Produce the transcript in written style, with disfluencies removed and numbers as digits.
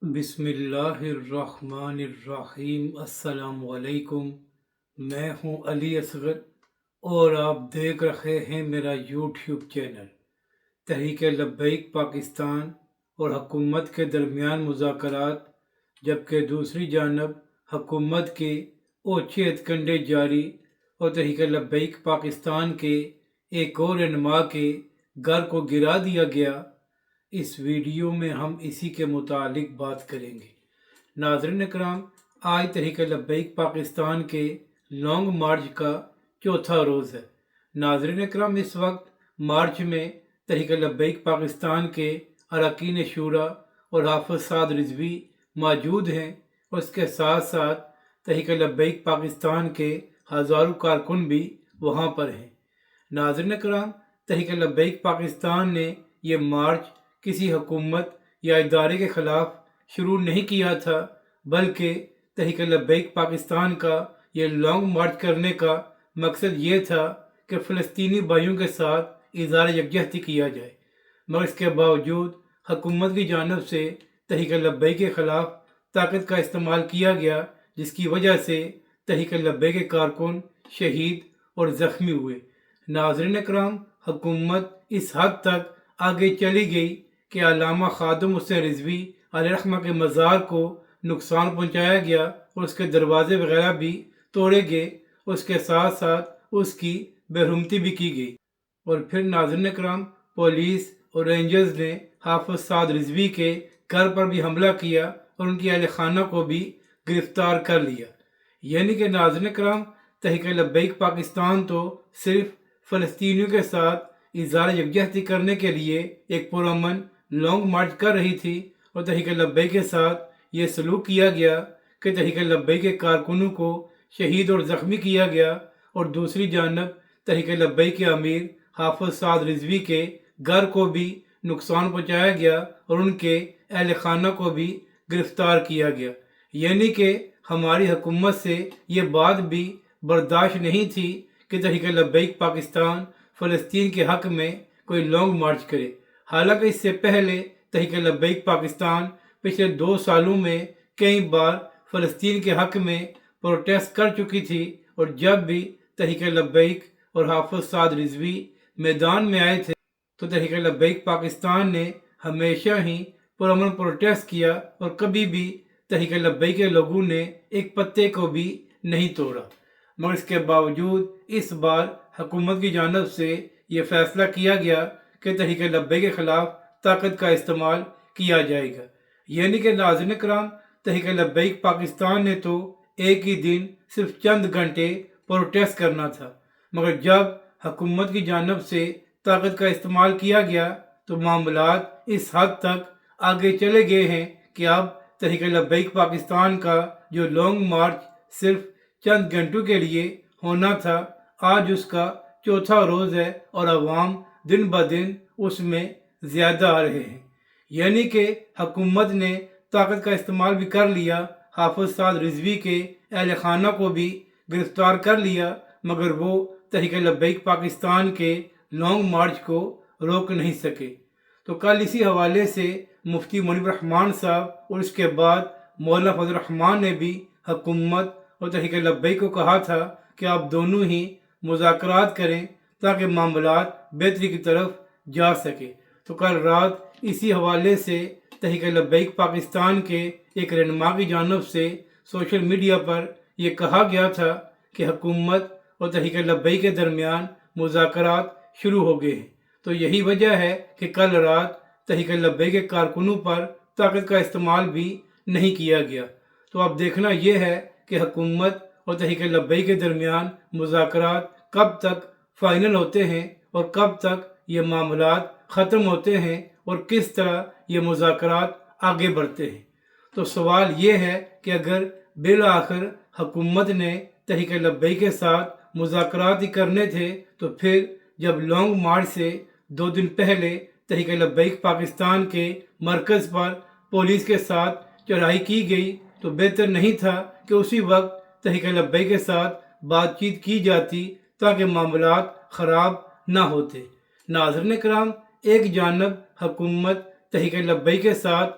بسم اللہ الرحمن الرحیم۔ السلام علیکم۔ میں ہوں علی اصغر اور آپ دیکھ رہے ہیں میرا یوٹیوب چینل۔ تحریک لبیک پاکستان اور حکومت کے درمیان مذاکرات، جبکہ دوسری جانب حکومت کے اوچھے ہتھکنڈے جاری اور تحریک لبیک پاکستان کے ایک اور رہنما کے گھر کو گرا دیا گیا۔ اس ویڈیو میں ہم اسی کے متعلق بات کریں گے۔ ناظرین اکرام، آج تحریک لبیک پاکستان کے لانگ مارچ کا چوتھا روز ہے۔ ناظرین اکرام، اس وقت مارچ میں تحریک لبیک پاکستان کے اراکین شورا اور حافظ سعد رضوی موجود ہیں، اور اس کے ساتھ ساتھ تحریک لبیک پاکستان کے ہزاروں کارکن بھی وہاں پر ہیں۔ ناظرین اکرام، تحریک لبیک پاکستان نے یہ مارچ کسی حکومت یا ادارے کے خلاف شروع نہیں کیا تھا، بلکہ تحریک لبیک پاکستان کا یہ لانگ مارچ کرنے کا مقصد یہ تھا کہ فلسطینی بھائیوں کے ساتھ اظہار یکجہتی کیا جائے، مگر اس کے باوجود حکومت کی جانب سے تحریک لبیک کے خلاف طاقت کا استعمال کیا گیا، جس کی وجہ سے تحریک لبیک کے کارکن شہید اور زخمی ہوئے۔ ناظرین اکرام، حکومت اس حد تک آگے چلی گئی کہ علامہ خادم حسین رضوی علیہ الرحمہ کے مزار کو نقصان پہنچایا گیا اور اس کے دروازے وغیرہ بھی توڑے گئے، اور اس کے ساتھ ساتھ اس کی بے حرمتی بھی کی گئی۔ اور پھر ناظرین اکرام، پولیس اور رینجرز نے حافظ سعد رضوی کے گھر پر بھی حملہ کیا اور ان کی اہل خانہ کو بھی گرفتار کر لیا۔ یعنی کہ ناظرین اکرام، تحریک لبیک پاکستان تو صرف فلسطینیوں کے ساتھ اظہار یکجہتی کرنے کے لیے ایک پرامن لانگ مارچ کر رہی تھی، اور تحریک لبیک کے ساتھ یہ سلوک کیا گیا کہ تحریک لبیک کے کارکنوں کو شہید اور زخمی کیا گیا، اور دوسری جانب تحریک لبیک کے امیر حافظ سعد رضوی کے گھر کو بھی نقصان پہنچایا گیا اور ان کے اہل خانہ کو بھی گرفتار کیا گیا۔ یعنی کہ ہماری حکومت سے یہ بات بھی برداشت نہیں تھی کہ تحریک لبیک پاکستان فلسطین کے حق میں کوئی لانگ مارچ کرے۔ حالانکہ اس سے پہلے تحریک لبیک پاکستان پچھلے 2 سالوں میں کئی بار فلسطین کے حق میں پروٹیسٹ کر چکی تھی، اور جب بھی تحریک لبیک اور حافظ سعد رضوی میدان میں آئے تھے تو تحریک لبیک پاکستان نے ہمیشہ ہی پرامن پروٹیسٹ کیا، اور کبھی بھی تحریک لبیک کے لوگوں نے ایک پتے کو بھی نہیں توڑا۔ مگر اس کے باوجود اس بار حکومت کی جانب سے یہ فیصلہ کیا گیا کہ تحریک لبیک کے خلاف طاقت کا استعمال کیا جائے گا۔ یعنی کہ ناظرین کرام، تحریک لبیک پاکستان نے تو ایک ہی دن صرف چند گھنٹے پروٹیسٹ کرنا تھا، مگر جب حکومت کی جانب سے طاقت کا استعمال کیا گیا تو معاملات اس حد تک آگے چلے گئے ہیں کہ اب تحریک لبیک پاکستان کا جو لانگ مارچ صرف چند گھنٹوں کے لیے ہونا تھا، آج اس کا چوتھا روز ہے اور عوام دن بدن اس میں زیادہ آ رہے ہیں۔ یعنی کہ حکومت نے طاقت کا استعمال بھی کر لیا، حافظ سعد رضوی کے اہل خانہ کو بھی گرفتار کر لیا، مگر وہ تحریک لبیک پاکستان کے لانگ مارچ کو روک نہیں سکے۔ تو کل اسی حوالے سے مفتی منیب الرحمان صاحب اور اس کے بعد مولانا فضل الرحمان نے بھی حکومت اور تحریک لبیک کو کہا تھا کہ آپ دونوں ہی مذاکرات کریں تاکہ معاملات بہتری کی طرف جا سکے۔ تو کل رات اسی حوالے سے تحریک لبیک پاکستان کے ایک رہنما کی جانب سے سوشل میڈیا پر یہ کہا گیا تھا کہ حکومت اور تحریک لبیک کے درمیان مذاکرات شروع ہو گئے ہیں۔ تو یہی وجہ ہے کہ کل رات تحریک لبیک کے کارکنوں پر طاقت کا استعمال بھی نہیں کیا گیا۔ تو اب دیکھنا یہ ہے کہ حکومت اور تحریک لبیک کے درمیان مذاکرات کب تک فائنل ہوتے ہیں اور کب تک یہ معاملات ختم ہوتے ہیں اور کس طرح یہ مذاکرات آگے بڑھتے ہیں۔ تو سوال یہ ہے کہ اگر بالآخر حکومت نے تحریک لبیک کے ساتھ مذاکرات ہی کرنے تھے تو پھر جب لانگ مارچ سے 2 دن پہلے تحریک لبیک پاکستان کے مرکز پر پولیس کے ساتھ چڑھائی کی گئی تو بہتر نہیں تھا کہ اسی وقت تحریک لبیک کے ساتھ بات چیت کی جاتی تاکہ معاملات خراب نہ ہوتے۔ ناظرین کرام، ایک جانب حکومت تحریک لبیک کے ساتھ